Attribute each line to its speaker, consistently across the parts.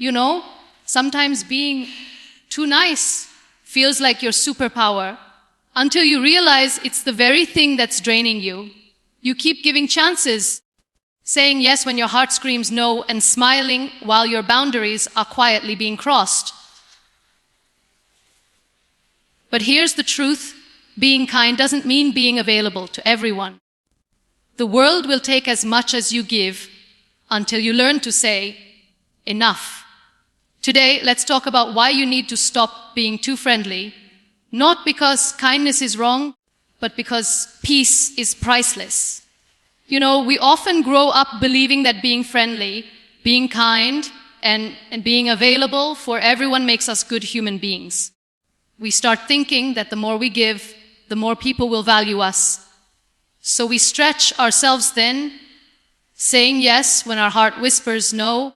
Speaker 1: You know, sometimes being too nice feels like your superpower until you realize it's the very thing that's draining you. You keep giving chances, saying yes when your heart screams no, and smiling while your boundaries are quietly being crossed. But here's the truth. Being kind doesn't mean being available to everyone. The world will take as much as you give until you learn to say, enough. Today, let's talk about why you need to stop being too friendly, not because kindness is wrong, but because peace is priceless. You know, we often grow up believing that being friendly, being kind, and being available for everyone makes us good human beings. We start thinking that the more we give, the more people will value us. So we stretch ourselves thin, saying yes when our heart whispers no,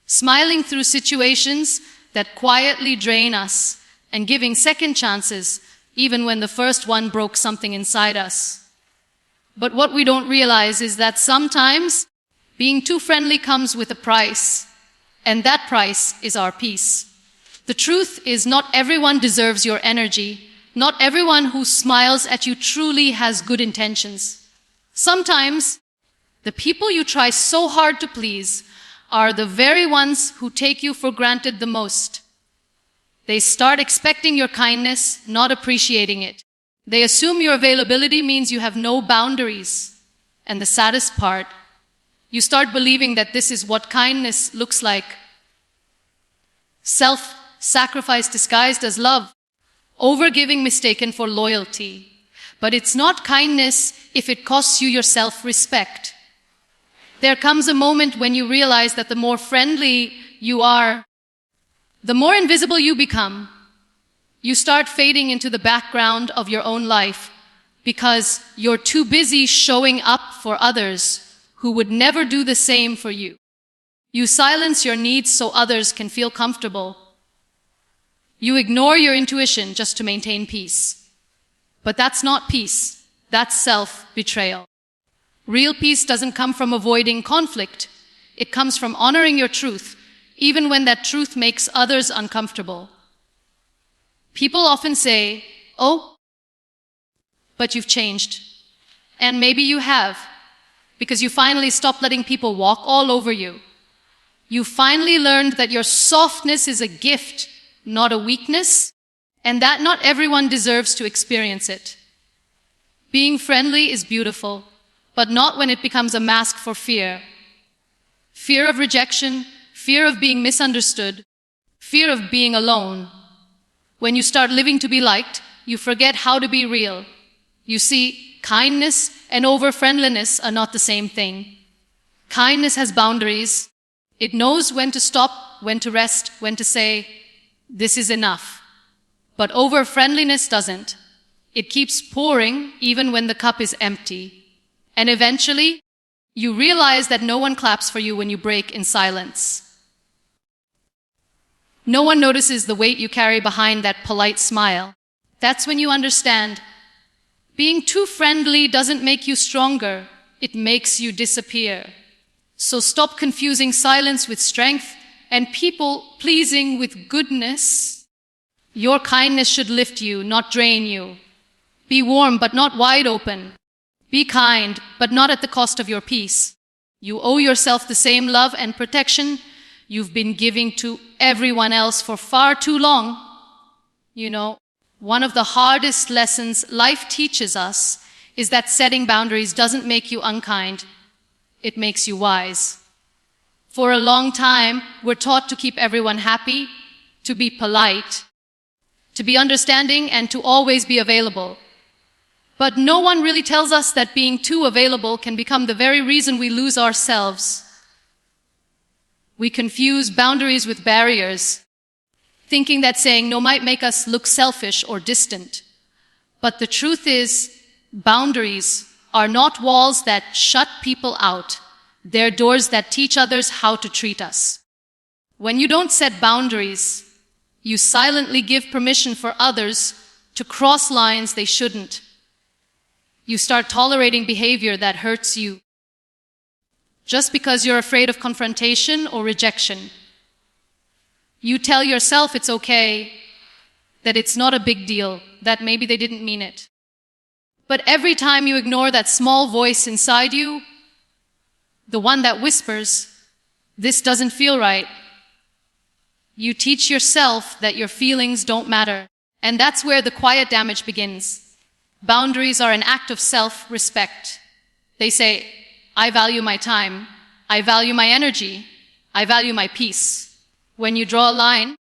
Speaker 1: smiling through situations that quietly drain us, and giving second chances even when the first one broke something inside us. But what we don't realize is that sometimes being too friendly comes with a price, and that price is our peace. The truth is, not everyone deserves your energy. Not everyone who smiles at you truly has good intentions. Sometimes, the people you try so hard to please are the very ones who take you for granted the most. They start expecting your kindness, not appreciating it. They assume your availability means you have no boundaries. And the saddest part, you start believing that this is what kindness looks like. Self-sacrifice disguised as love. Overgiving mistaken for loyalty. But it's not kindness if it costs you your self-respect. There comes a moment when you realize that the more friendly you are, the more invisible you become. You start fading into the background of your own life because you're too busy showing up for others who would never do the same for you. You silence your needs so others can feel comfortable. You ignore your intuition just to maintain peace. But that's not peace. That's self-betrayal. Real peace doesn't come from avoiding conflict. It comes from honoring your truth, even when that truth makes others uncomfortable. People often say, "Oh, but you've changed." And maybe you have, because you finally stopped letting people walk all over you. You finally learned that your softness is a gift, not a weakness, and that not everyone deserves to experience it. Being friendly is beautiful, but not when it becomes a mask for fear. Fear of rejection, fear of being misunderstood, fear of being alone. When you start living to be liked, you forget how to be real. You see, kindness and over-friendliness are not the same thing. Kindness has boundaries. It knows when to stop, when to rest, when to say, "This is enough." But over-friendliness doesn't. It keeps pouring even when the cup is empty. And eventually, you realize that no one claps for you when you break in silence. No one notices the weight you carry behind that polite smile. That's when you understand. Being too friendly doesn't make you stronger. It makes you disappear. So stop confusing silence with strength and people pleasing with goodness. Your kindness should lift you, not drain you. Be warm, but not wide open. Be kind, but not at the cost of your peace. You owe yourself the same love and protection you've been giving to everyone else for far too long. You know, one of the hardest lessons life teaches us is that setting boundaries doesn't make you unkind. It makes you wise. For a long time, we're taught to keep everyone happy, to be polite, to be understanding, and to always be available. But no one really tells us that being too available can become the very reason we lose ourselves. We confuse boundaries with barriers, thinking that saying no might make us look selfish or distant. But the truth is, boundaries are not walls that shut people out. They're doors that teach others how to treat us. When you don't set boundaries, you silently give permission for others to cross lines they shouldn't. You start tolerating behavior that hurts you just because you're afraid of confrontation or rejection. You tell yourself it's okay, that it's not a big deal, that maybe they didn't mean it. But every time you ignore that small voice inside you, the one that whispers, "This doesn't feel right," you teach yourself that your feelings don't matter. And that's where the quiet damage begins. Boundaries are an act of self-respect. They say, I value my time, I value my energy, I value my peace. When you draw a line,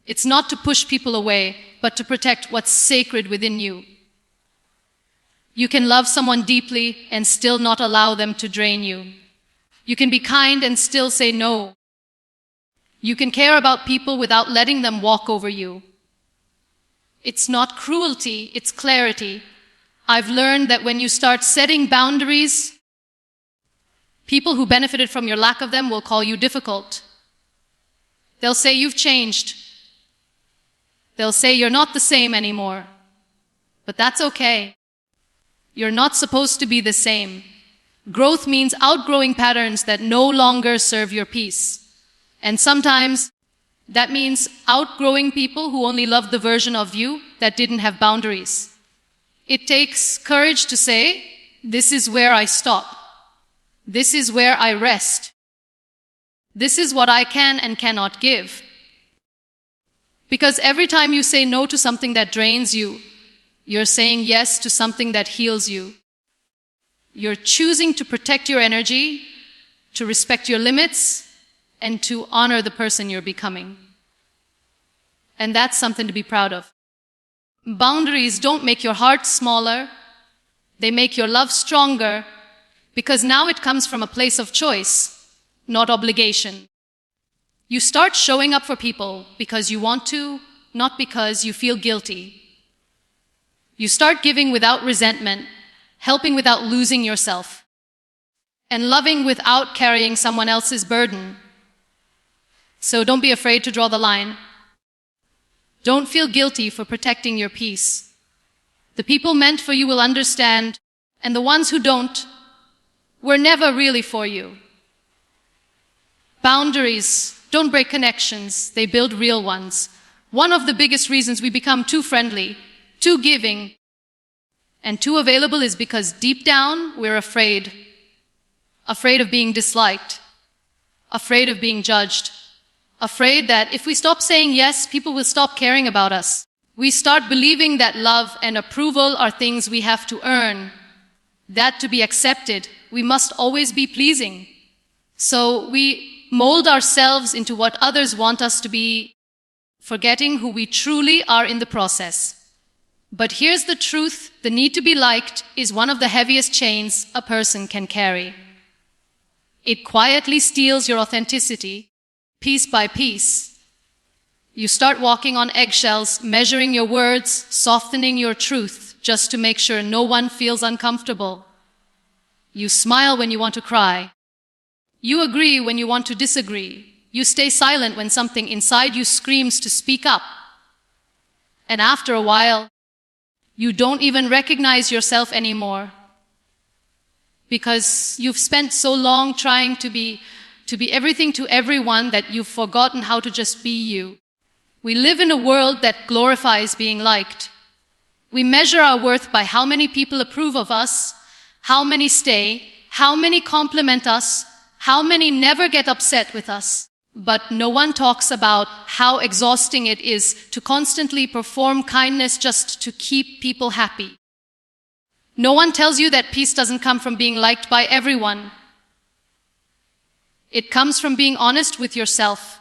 Speaker 1: it's not to push people away, but to protect what's sacred within you. You can love someone deeply and still not allow them to drain you. You can be kind and still say no. You can care about people without letting them walk over you. It's not cruelty, it's clarity. I've learned that when you start setting boundaries, people who benefited from your lack of them will call you difficult. They'll say you've changed. They'll say you're not the same anymore. But that's okay. You're not supposed to be the same. Growth means outgrowing patterns that no longer serve your peace. And sometimes that means outgrowing people who only love the version of you that didn't have boundaries. It takes courage to say, this is where I stop. This is where I rest. This is what I can and cannot give. Because every time you say no to something that drains you, you're saying yes to something that heals you. You're choosing to protect your energy, to respect your limits, and to honor the person you're becoming. And that's something to be proud of. Boundaries don't make your heart smaller. They make your love stronger, because now it comes from a place of choice, not obligation. You start showing up for people because you want to, not because you feel guilty. You start giving without resentment, helping without losing yourself, and loving without carrying someone else's burden. So don't be afraid to draw the line. Don't feel guilty for protecting your peace. The people meant for you will understand, and the ones who don't were never really for you. Boundaries don't break connections, they build real ones. One of the biggest reasons we become too friendly, too giving, and too available is because deep down we're afraid. Afraid of being disliked, afraid of being judged, afraid that if we stop saying yes, people will stop caring about us. We start believing that love and approval are things we have to earn, that to be accepted, we must always be pleasing. So we mold ourselves into what others want us to be, forgetting who we truly are in the process. But here's the truth, the need to be liked is one of the heaviest chains a person can carry. It quietly steals your authenticity, piece by piece. You start walking on eggshells, measuring your words, softening your truth, just to make sure no one feels uncomfortable. You smile when you want to cry. You agree when you want to disagree. You stay silent when something inside you screams to speak up. And after a while, you don't even recognize yourself anymore. Because you've spent so long trying to be everything to everyone that you've forgotten how to just be you. We live in a world that glorifies being liked. We measure our worth by how many people approve of us, how many stay, how many compliment us, how many never get upset with us. But no one talks about how exhausting it is to constantly perform kindness just to keep people happy. No one tells you that peace doesn't come from being liked by everyone. It comes from being honest with yourself.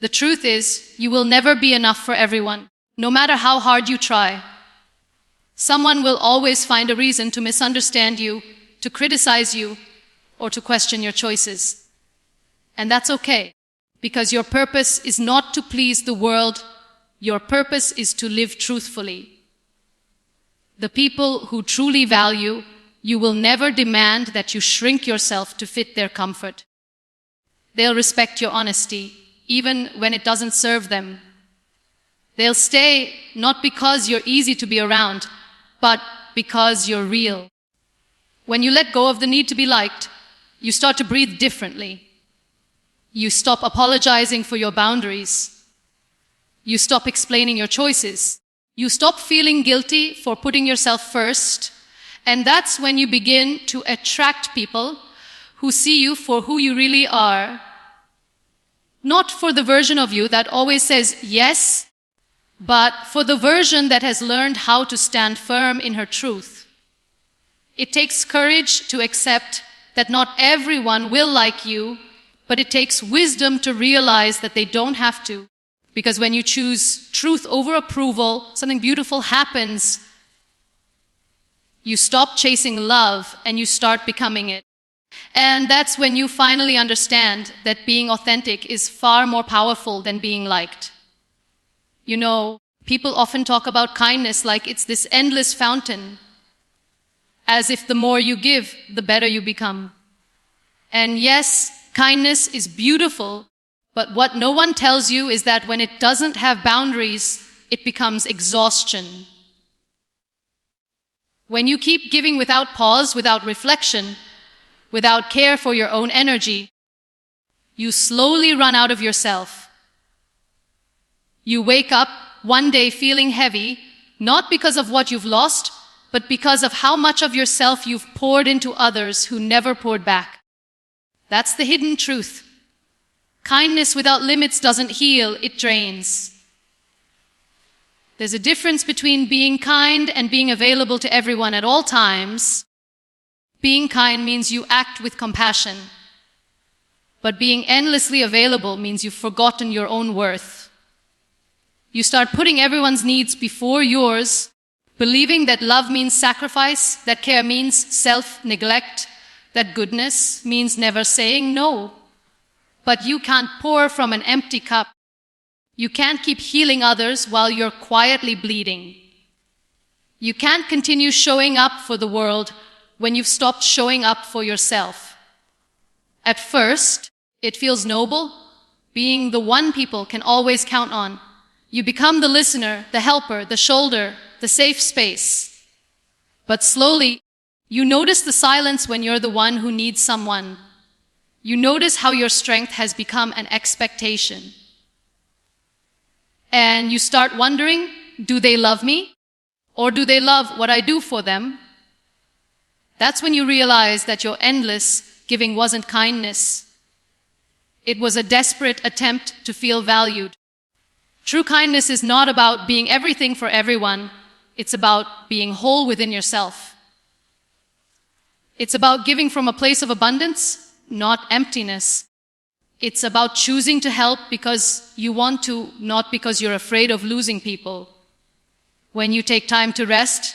Speaker 1: The truth is, you will never be enough for everyone, no matter how hard you try. Someone will always find a reason to misunderstand you, to criticize you, or to question your choices. And that's okay, because your purpose is not to please the world. Your purpose is to live truthfully. The people who truly value you will never demand that you shrink yourself to fit their comfort. They'll respect your honesty, even when it doesn't serve them. They'll stay not because you're easy to be around, but because you're real. When you let go of the need to be liked, you start to breathe differently. You stop apologizing for your boundaries. You stop explaining your choices. You stop feeling guilty for putting yourself first. And that's when you begin to attract people who see you for who you really are. Not for the version of you that always says yes, but for the version that has learned how to stand firm in her truth. It takes courage to accept that not everyone will like you, but it takes wisdom to realize that they don't have to. Because when you choose truth over approval, something beautiful happens. You stop chasing love and you start becoming it. And that's when you finally understand that being authentic is far more powerful than being liked. You know, people often talk about kindness like it's this endless fountain, as if the more you give, the better you become. And yes, kindness is beautiful, but what no one tells you is that when it doesn't have boundaries, it becomes exhaustion. When you keep giving without pause, without reflection, without care for your own energy, you slowly run out of yourself. You wake up one day feeling heavy, not because of what you've lost, but because of how much of yourself you've poured into others who never poured back. That's the hidden truth. Kindness without limits doesn't heal, it drains. There's a difference between being kind and being available to everyone at all times. Being kind means you act with compassion. But being endlessly available means you've forgotten your own worth. You start putting everyone's needs before yours, believing that love means sacrifice, that care means self-neglect, that goodness means never saying no. But you can't pour from an empty cup. You can't keep healing others while you're quietly bleeding. You can't continue showing up for the world when you've stopped showing up for yourself. At first, it feels noble, being the one people can always count on. You become the listener, the helper, the shoulder, the safe space. But slowly, you notice the silence when you're the one who needs someone. You notice how your strength has become an expectation. And you start wondering, do they love me? Or do they love what I do for them? That's when you realize that your endless giving wasn't kindness. It was a desperate attempt to feel valued. True kindness is not about being everything for everyone. It's about being whole within yourself. It's about giving from a place of abundance, not emptiness. It's about choosing to help because you want to, not because you're afraid of losing people. When you take time to rest,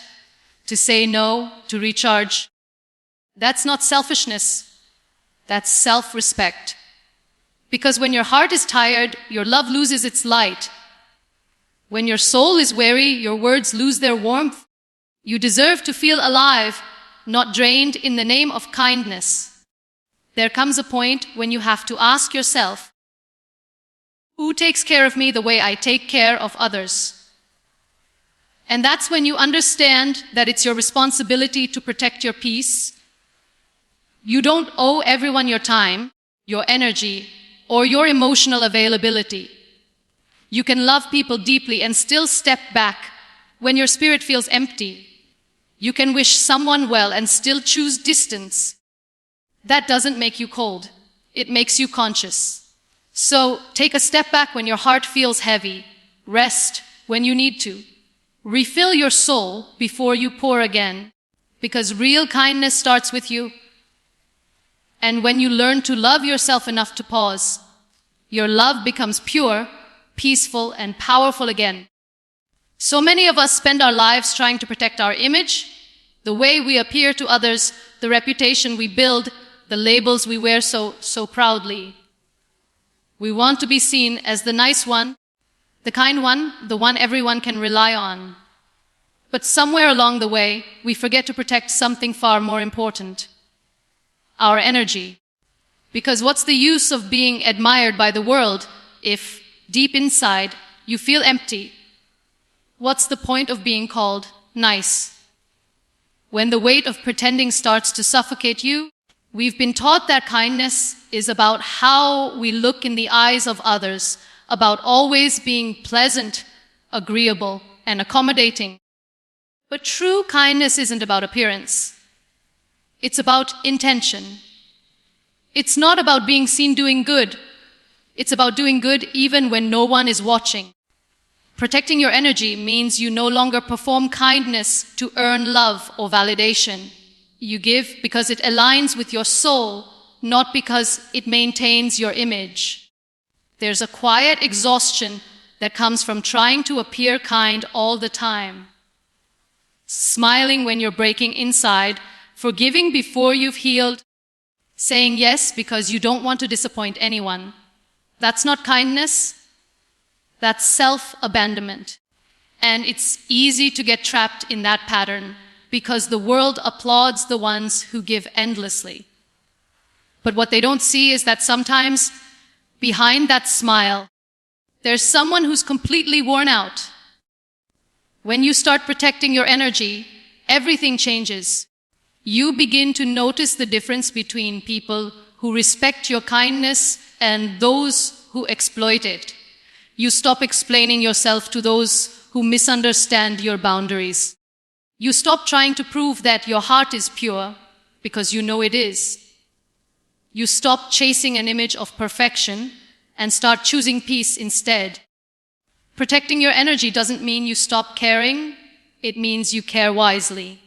Speaker 1: to say no, to recharge, that's not selfishness. That's self-respect. Because when your heart is tired, your love loses its light. When your soul is weary, your words lose their warmth. You deserve to feel alive, not drained in the name of kindness. There comes a point when you have to ask yourself, who takes care of me the way I take care of others? And that's when you understand that it's your responsibility to protect your peace. You don't owe everyone your time, your energy, or your emotional availability. You can love people deeply and still step back when your spirit feels empty. You can wish someone well and still choose distance. That doesn't make you cold. It makes you conscious. So take a step back when your heart feels heavy. Rest when you need to. Refill your soul before you pour again, because real kindness starts with you. And when you learn to love yourself enough to pause, your love becomes pure, peaceful, and powerful again. So many of us spend our lives trying to protect our image, the way we appear to others, the reputation we build, the labels we wear so proudly. We want to be seen as the nice one, the kind one, the one everyone can rely on. But somewhere along the way, we forget to protect something far more important: our energy. Because what's the use of being admired by the world if, deep inside, you feel empty? What's the point of being called nice? When the weight of pretending starts to suffocate you, We've been taught that kindness is about how we look in the eyes of others, about always being pleasant, agreeable, and accommodating. But true kindness isn't about appearance. It's about intention. It's not about being seen doing good. It's about doing good even when no one is watching. Protecting your energy means you no longer perform kindness to earn love or validation. You give because it aligns with your soul, not because it maintains your image. There's a quiet exhaustion that comes from trying to appear kind all the time. Smiling when you're breaking inside, forgiving before you've healed, saying yes because you don't want to disappoint anyone. That's not kindness. That's self-abandonment. And it's easy to get trapped in that pattern because the world applauds the ones who give endlessly. But what they don't see is that sometimes behind that smile, there's someone who's completely worn out. When you start protecting your energy, everything changes. You begin to notice the difference between people who respect your kindness and those who exploit it. You stop explaining yourself to those who misunderstand your boundaries. You stop trying to prove that your heart is pure because you know it is. You stop chasing an image of perfection and start choosing peace instead. Protecting your energy doesn't mean you stop caring. It means you care wisely.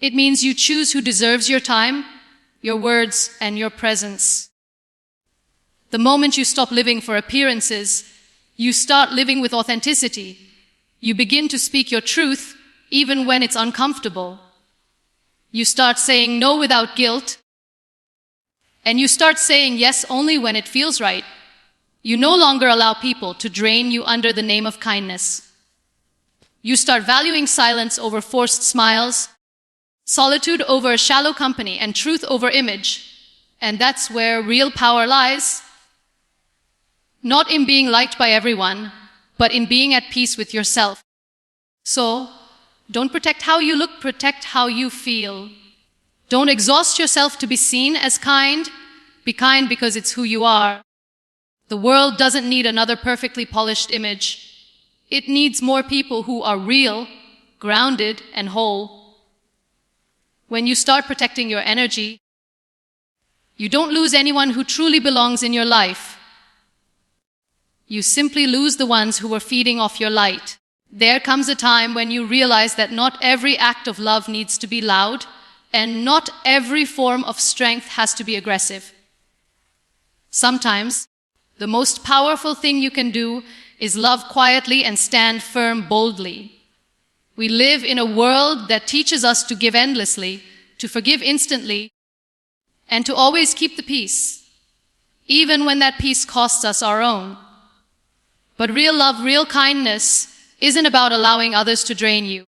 Speaker 1: It means you choose who deserves your time, your words, and your presence. The moment you stop living for appearances, you start living with authenticity. You begin to speak your truth even when it's uncomfortable. You start saying no without guilt, and you start saying yes only when it feels right. You no longer allow people to drain you under the name of kindness. You start valuing silence over forced smiles, solitude over shallow company, and truth over image. And that's where real power lies. Not in being liked by everyone, but in being at peace with yourself. So, don't protect how you look, protect how you feel. Don't exhaust yourself to be seen as kind. Be kind because it's who you are. The world doesn't need another perfectly polished image. It needs more people who are real, grounded, and whole. When you start protecting your energy, you don't lose anyone who truly belongs in your life. You simply lose the ones who are feeding off your light. There comes a time when you realize that not every act of love needs to be loud, and not every form of strength has to be aggressive. Sometimes, the most powerful thing you can do is love quietly and stand firm boldly. We live in a world that teaches us to give endlessly, to forgive instantly, and to always keep the peace, even when that peace costs us our own. But real love, real kindness, isn't about allowing others to drain you.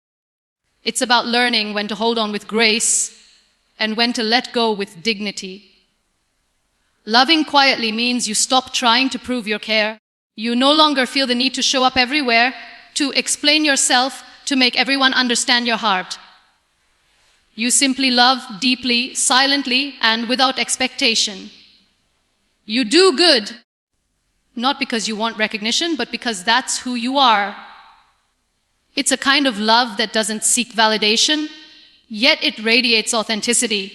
Speaker 1: It's about learning when to hold on with grace and when to let go with dignity. Loving quietly means you stop trying to prove your care. You no longer feel the need to show up everywhere, to explain yourself, to make everyone understand your heart. You simply love deeply, silently, and without expectation. You do good, not because you want recognition, but because that's who you are. It's a kind of love that doesn't seek validation, yet it radiates authenticity.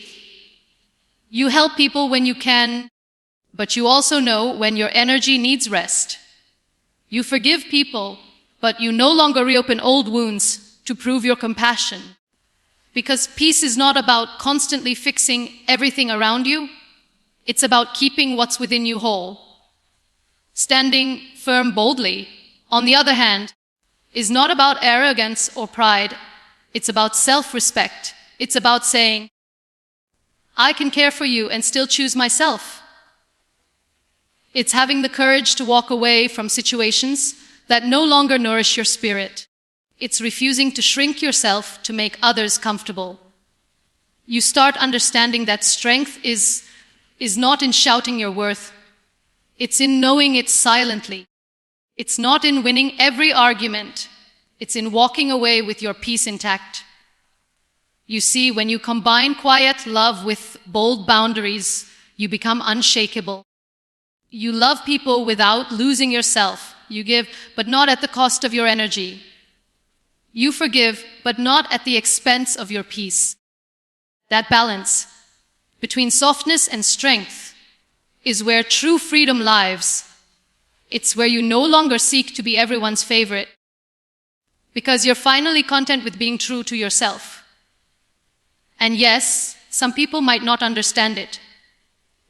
Speaker 1: You help people when you can, but you also know when your energy needs rest. You forgive people, but you no longer reopen old wounds to prove your compassion. Because peace is not about constantly fixing everything around you. It's about keeping what's within you whole. Standing firm boldly, on the other hand, is not about arrogance or pride. It's about self-respect. It's about saying, I can care for you and still choose myself. It's having the courage to walk away from situations that no longer nourish your spirit. It's refusing to shrink yourself to make others comfortable. You start understanding that strength is not in shouting your worth. It's in knowing it silently. It's not in winning every argument. It's in walking away with your peace intact. You see, when you combine quiet love with bold boundaries, you become unshakable. You love people without losing yourself. You give, but not at the cost of your energy. You forgive, but not at the expense of your peace. That balance between softness and strength is where true freedom lies. It's where you no longer seek to be everyone's favorite, because you're finally content with being true to yourself. And yes, some people might not understand it.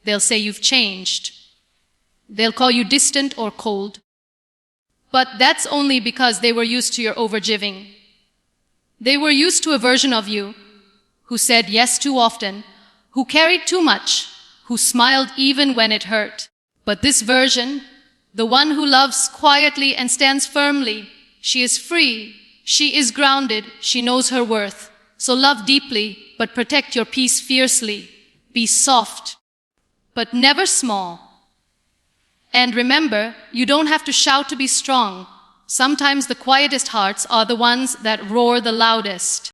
Speaker 1: They'll say you've changed. They'll call you distant or cold. But that's only because they were used to your overgiving. They were used to a version of you who said yes too often, who carried too much, who smiled even when it hurt. But this version, the one who loves quietly and stands firmly, she is free, she is grounded, she knows her worth. So love deeply, but protect your peace fiercely. Be soft, but never small. And remember, you don't have to shout to be strong. Sometimes the quietest hearts are the ones that roar the loudest.